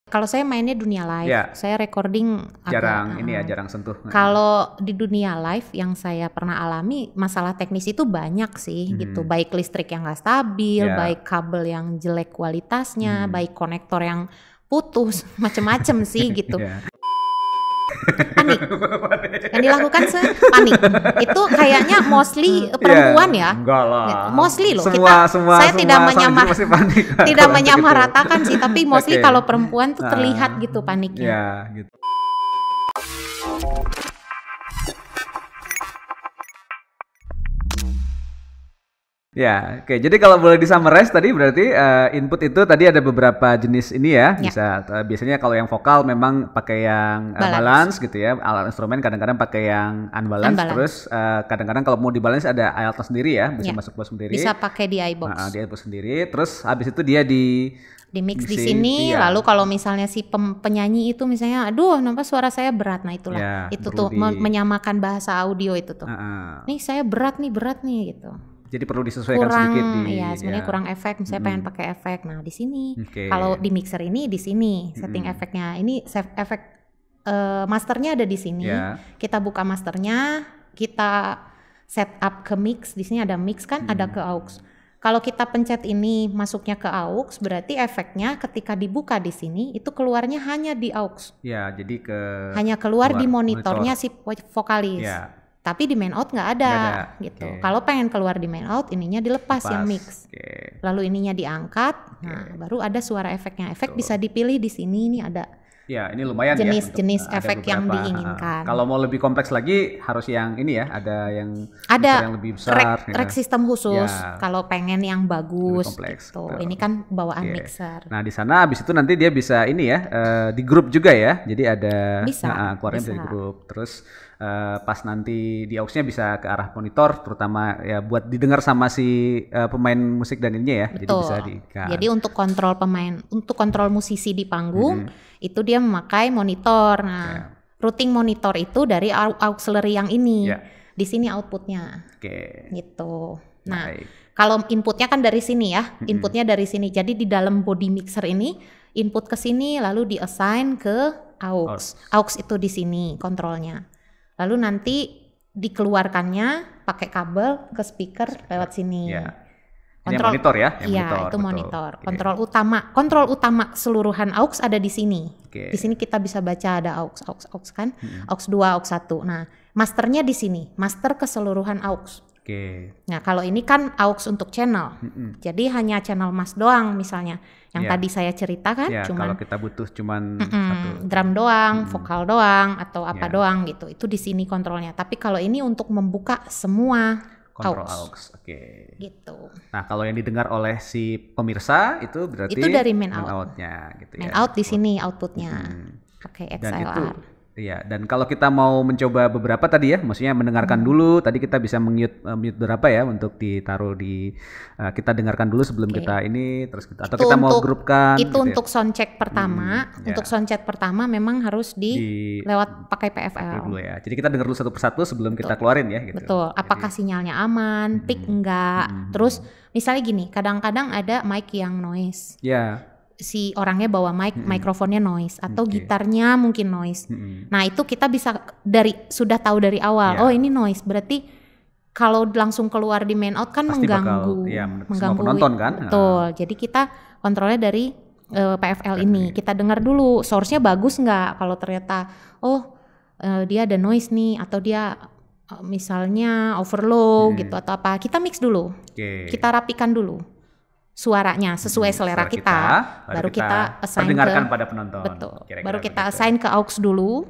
Kalau saya mainnya dunia live, Ya. saya recording Jarang jarang sentuh. Kalau di dunia live yang saya pernah alami, masalah teknis itu banyak sih gitu. Baik listrik yang nggak stabil, Ya. baik kabel yang jelek kualitasnya, baik konektor yang putus, macem-macem sih gitu. Ya. Panik. Yang dilakukan panik. Itu kayaknya mostly perempuan ya. Enggak lah. Mostly loh. Semua Saya tidak tidak Kalau menyamaratakan sih, tapi mostly Oke. kalau perempuan tuh terlihat gitu paniknya. Ya, gitu. Ya, oke. Jadi kalau boleh di-summarize tadi berarti input itu tadi ada beberapa jenis ini ya. Bisa biasanya kalau yang vokal memang pakai yang balance gitu ya. Alat instrumen kadang-kadang pakai yang unbalance. Terus kadang-kadang kalau mau dibalance ada alatnya sendiri ya, bisa masuk box sendiri. Bisa pakai di iBox. Di iBox sendiri. Terus habis itu dia di mix di sini, lalu kalau misalnya si penyanyi itu misalnya, aduh, nampak suara saya berat, nah itulah, itu tuh menyamakan bahasa audio itu tuh. Nih saya berat nih gitu. Jadi perlu disesuaikan sedikit Iya, sebenarnya kurang efek, misalnya pengen pakai efek. Nah, di sini. Kalau di mixer ini di sini setting efeknya. Ini efek masternya ada di sini. Kita buka masternya, kita setup ke mix. Di sini ada mix kan, ada ke aux. Kalau kita pencet ini masuknya ke aux, berarti efeknya ketika dibuka di sini itu keluarnya hanya di aux. Ya, jadi hanya keluar di monitornya si vokalis. Ya. Tapi di main out nggak ada gitu. Kalau pengen keluar di main out, ininya dilepas yang mix. Lalu ininya diangkat, nah baru ada suara efeknya. Efek bisa dipilih di sini, ini ada. Ya, ini lumayan jenis efek yang diinginkan. Kalau mau lebih kompleks lagi harus yang ini ya, ada yang lebih besar. Rack sistem khusus. Kalau pengen yang bagus gitu. Ini kan bawaan mixer. Nah, di sana habis itu nanti dia bisa ini ya, di grup juga ya. Jadi ada keluarnya dari grup. Terus pas nanti di aux-nya bisa ke arah monitor, terutama ya buat didengar sama si pemain musik dan ininya ya. Betul. Jadi bisa Jadi untuk kontrol pemain, untuk kontrol musisi di panggung, itu dia memakai monitor. Nah, routing monitor itu dari auxiliary yang ini. Di sini outputnya. Gitu. Nah, kalau inputnya kan dari sini ya, inputnya dari sini. Jadi di dalam body mixer ini, input ke sini lalu di-assign ke aux. Aux itu di sini kontrolnya. Lalu nanti dikeluarkannya pakai kabel ke speaker lewat sini. Kontrol monitor ya? Iya, itu monitor. Kontrol utama keseluruhan aux ada di sini. Di sini kita bisa baca ada aux kan, aux 2, aux 1. Nah, masternya di sini, master keseluruhan aux. Nah, kalau ini kan aux untuk channel. Jadi hanya channel mas doang misalnya. Yang tadi saya ceritakan kalau kita butuh cuman satu drum doang, vokal doang atau apa doang gitu. Itu di sini kontrolnya. Tapi kalau ini untuk membuka semua kontrol aux. Gitu. Nah, kalau yang didengar oleh si pemirsa itu berarti itu dari main out-nya gitu main out di sini outputnya. Pakai XLR. Iya, dan kalau kita mau mencoba beberapa tadi ya, maksudnya mendengarkan dulu, tadi kita bisa mute berapa ya untuk ditaruh di kita dengarkan dulu sebelum kita ini, terus kita atau kita mau grupkan. Itu gitu untuk soundcheck pertama, untuk soundcheck pertama memang harus lewat pakai PFL. Dulu ya. Jadi kita dengar dulu satu persatu sebelum kita keluarin ya. Gitu. Betul. Apakah sinyalnya aman, pick enggak? Terus misalnya gini, kadang-kadang ada mic yang noise. Si orangnya bawa mikrofonnya noise atau gitarnya mungkin noise. Nah, itu kita bisa sudah tahu dari awal. Oh, ini noise. Berarti kalau langsung keluar di main out kan pasti mengganggu penonton kan. Betul. Jadi kita kontrolnya dari PFL ini. Kita dengar dulu source-nya bagus nggak. Kalau ternyata dia ada noise nih atau dia misalnya overload gitu atau apa. Kita mix dulu. Kita rapikan dulu suaranya sesuai selera kita, baru kita assign pada penonton. Betul. Baru kita assign ke aux dulu.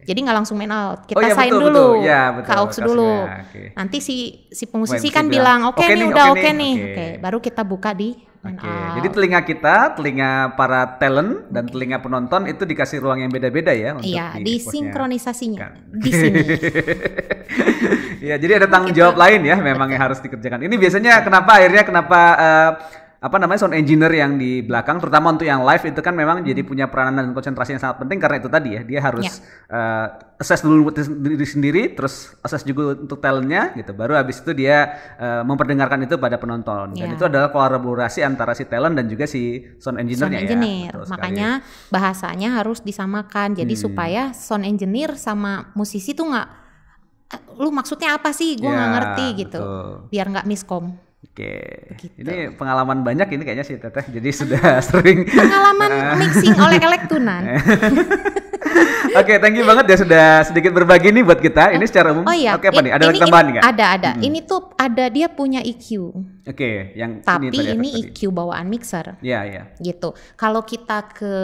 Jadi nggak langsung main out, kita assign dulu ke aux dulu. Nanti si pemusisi kan bilang oke nih, udah oke nih. Baru kita buka di main out. Jadi telinga para talent dan telinga penonton itu dikasih ruang yang beda-beda ya untuk disinkronisasinya di sini. Ya, jadi ada tanggung jawab lain ya memang yang harus dikerjakan. Ini biasanya kenapa sound engineer yang di belakang, terutama untuk yang live itu kan memang jadi punya peranan dan konsentrasi yang sangat penting karena itu tadi ya, dia harus assess dulu diri sendiri, terus assess juga untuk talentnya gitu, baru habis itu dia memperdengarkan itu pada penonton. Dan itu adalah kolaborasi antara si talent dan juga si sound engineer-nya ya. Makanya bahasanya harus disamakan, jadi supaya sound engineer sama musisi tuh nggak, lu maksudnya apa sih? Gue nggak ngerti gitu, biar nggak miskom. Oke, ini pengalaman banyak ini kayaknya sih Teteh, jadi sudah sering pengalaman mixing oleh-olek tunan. Oke, thank you banget ya sudah sedikit berbagi nih buat kita. Ini secara umum. Oke, apa nih? Ada lagi tambahan nggak? Ada. Ini tuh ada, dia punya EQ. Oke, yang tapi ini EQ bawaan mixer. Iya. Gitu. Kalau kita ke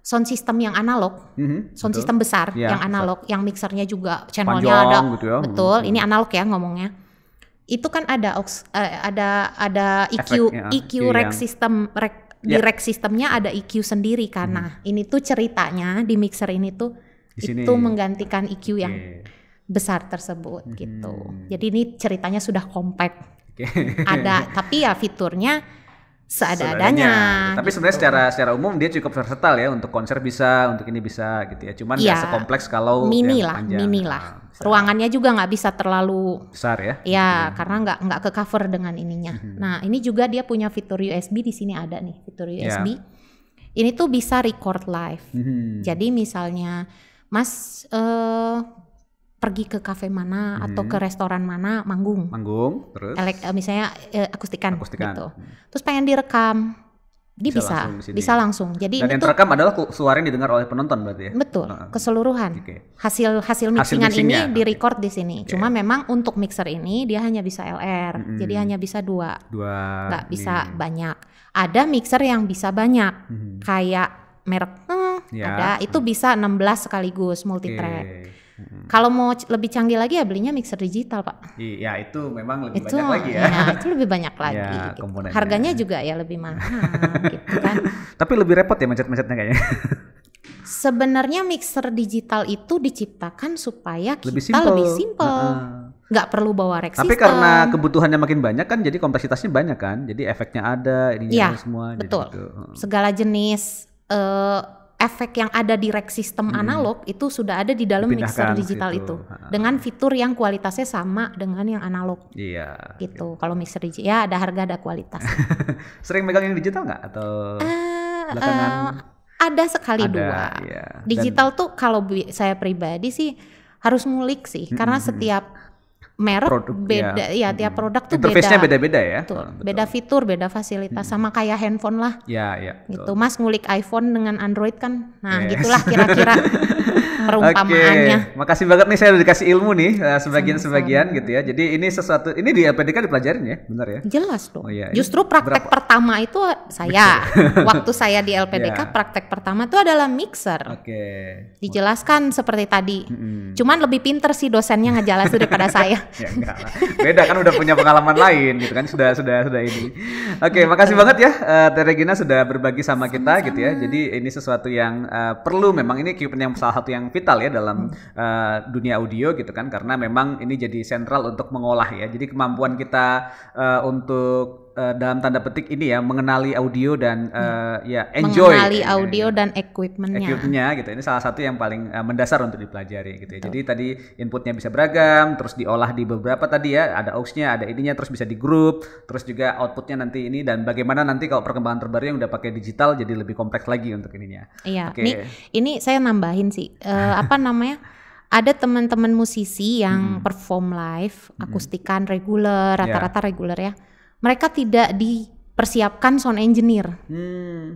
sound system yang analog, sound system besar yang analog, yang mixernya juga channelnya ada, gitu ya. Betul. Ini analog ya ngomongnya. Itu kan ada EQ rack system, di rack sistemnya ada EQ sendiri karena ini tuh ceritanya di mixer ini tuh itu menggantikan EQ yang besar tersebut gitu. Jadi ini ceritanya sudah compact. Ada, tapi ya fiturnya seadanya. Tapi sebenarnya secara umum dia cukup versatile ya, untuk konser bisa, untuk ini bisa gitu ya. Cuman nggak sekompleks kalau mini lah. Ruangannya juga nggak bisa terlalu besar ya. Ya, karena nggak ke cover dengan ininya. Nah, ini juga dia punya fitur USB, di sini ada nih fitur USB. Ini tuh bisa record live. Jadi misalnya Mas pergi ke kafe mana atau ke restoran mana manggung terus misalnya akustikan gitu, terus pengen direkam, dia bisa langsung. Jadi dan yang terekam adalah suara yang didengar oleh penonton berarti ya? Betul, keseluruhan. Hasil mixingan ini direcord di sini. Cuma memang untuk mixer ini dia hanya bisa LR, jadi hanya bisa dua, nggak bisa banyak. Ada mixer yang bisa banyak, kayak merek ada, itu bisa 16 sekaligus multitrack. Kalau mau lebih canggih lagi ya belinya mixer digital, Pak. Iya, itu memang lebih banyak lagi ya. Itu lebih banyak lagi. Gitu. Harganya juga ya lebih mahal gitu kan. Tapi lebih repot ya mencet-mencetnya kayaknya. Sebenarnya mixer digital itu diciptakan supaya kita lebih simple. Nggak perlu bawa rack system. Tapi karena kebutuhannya makin banyak kan, jadi kompleksitasnya banyak kan. Jadi efeknya ada, ininya semua. Betul. Jadi gitu. Segala jenis efek yang ada di rack system analog itu sudah ada di dalam mixer digital itu dengan fitur yang kualitasnya sama dengan yang analog. Iya. Gitu. Kalau mixer digital ya ada harga ada kualitas. Sering megang yang digital nggak atau belakangan? Ada sekali dua. Iya. Digital tuh kalau saya pribadi sih harus ngulik sih, karena setiap merek beda tiap produk tuh interface-nya beda-beda ya. Betul. Beda fitur, beda fasilitas, sama kayak handphone lah. Iya. Gitu. Mas ngulik iPhone dengan Android kan. Nah, gitulah kira-kira perumpamaannya. Makasih banget nih, saya udah dikasih ilmu nih sebagian gitu ya. Jadi ini sesuatu, ini di LPDK dipelajarin ya, benar ya? Jelas dong. Justru praktek pertama itu waktu saya di LPDK praktek pertama itu adalah mixer. Dijelaskan seperti tadi. Cuman lebih pinter sih dosennya ngejelasin daripada saya. Ya enggak lah. Beda kan, udah punya pengalaman lain gitu kan, sudah ini. Makasih banget ya Teh Regina sudah berbagi sama kita gitu ya. Jadi ini sesuatu yang perlu, memang ini equipment yang salah satu yang vital ya dalam dunia audio gitu kan, karena memang ini jadi sentral untuk mengolah ya. Jadi kemampuan kita untuk dalam tanda petik ini ya mengenali audio dan enjoy mengenali audio dan equipmentnya gitu. Ini salah satu yang paling mendasar untuk dipelajari gitu ya. Jadi tadi inputnya bisa beragam, terus diolah di beberapa tadi ya, ada aux-nya, ada ininya, terus bisa di grup, terus juga outputnya nanti ini, dan bagaimana nanti kalau perkembangan terbaru yang udah pakai digital jadi lebih kompleks lagi untuk ininya. Iya. Ini saya nambahin sih ada teman-teman musisi yang perform live akustikan reguler, rata-rata reguler ya. Mereka tidak dipersiapkan sound engineer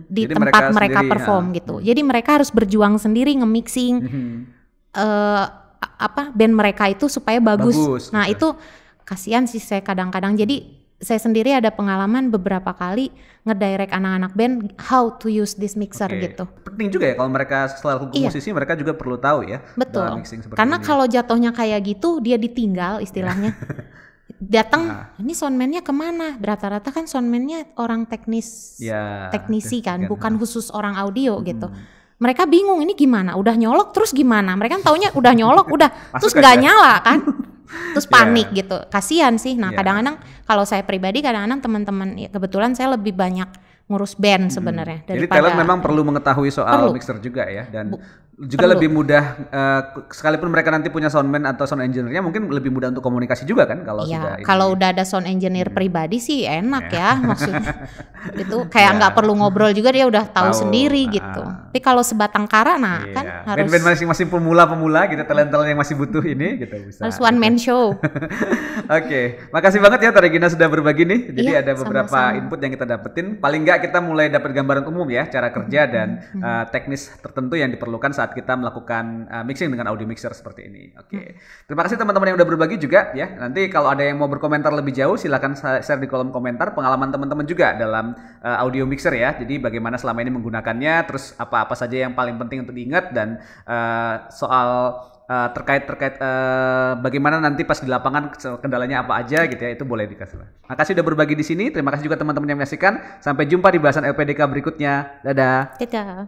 di tempat mereka perform gitu. Jadi mereka harus berjuang sendiri nge-mixing band mereka itu supaya bagus. Nah itu kasihan sih saya kadang-kadang. Jadi saya sendiri ada pengalaman beberapa kali ngedirect anak-anak band how to use this mixer gitu. Penting juga ya kalau mereka setelah musisi mereka juga perlu tahu ya. Betul. Karena kalau jatuhnya kayak gitu dia ditinggal istilahnya. Datang, ini soundman-nya kemana? Rata-rata kan soundman-nya orang teknisi kan, bukan khusus orang audio gitu. Mereka bingung ini gimana? Udah nyolok terus gimana? Mereka kan taunya udah nyolok, udah terus nggak nyala kan? Terus panik gitu. Kasihan sih. Nah, kadang-kadang kalau saya pribadi, kadang-kadang teman-teman ya kebetulan saya lebih banyak ngurus band sebenarnya. Jadi talent memang perlu mengetahui soal mixer juga ya, dan juga lebih mudah sekalipun mereka nanti punya soundman atau sound engineer-nya, mungkin lebih mudah untuk komunikasi juga kan kalau sudah kalau udah ada sound engineer pribadi sih enak ya maksudnya. Itu kayak nggak perlu ngobrol juga, dia udah tahu sendiri gitu. Tapi kalau sebatang kara kan harus band-band masing-masing pemula gitu, talent-talent yang masih butuh ini gitu bisa. Harus one man show. Oke, makasih banget ya Teh Regina sudah berbagi nih. Jadi ada beberapa input yang kita dapetin. Paling nggak kita mulai dapat gambaran umum ya cara kerja dan teknis tertentu yang diperlukan saat kita melakukan mixing dengan audio mixer seperti ini. Oke. Terima kasih teman-teman yang udah berbagi juga ya. Nanti kalau ada yang mau berkomentar lebih jauh silakan share di kolom komentar pengalaman teman-teman juga dalam audio mixer ya. Jadi bagaimana selama ini menggunakannya, terus apa-apa saja yang paling penting untuk diingat, dan soal terkait bagaimana nanti pas di lapangan kendalanya apa aja gitu ya, itu boleh dikasih. Makasih udah berbagi di sini. Terima kasih juga teman-teman yang menyaksikan. Sampai jumpa di bahasan LPDK berikutnya. Dadah. Dadah.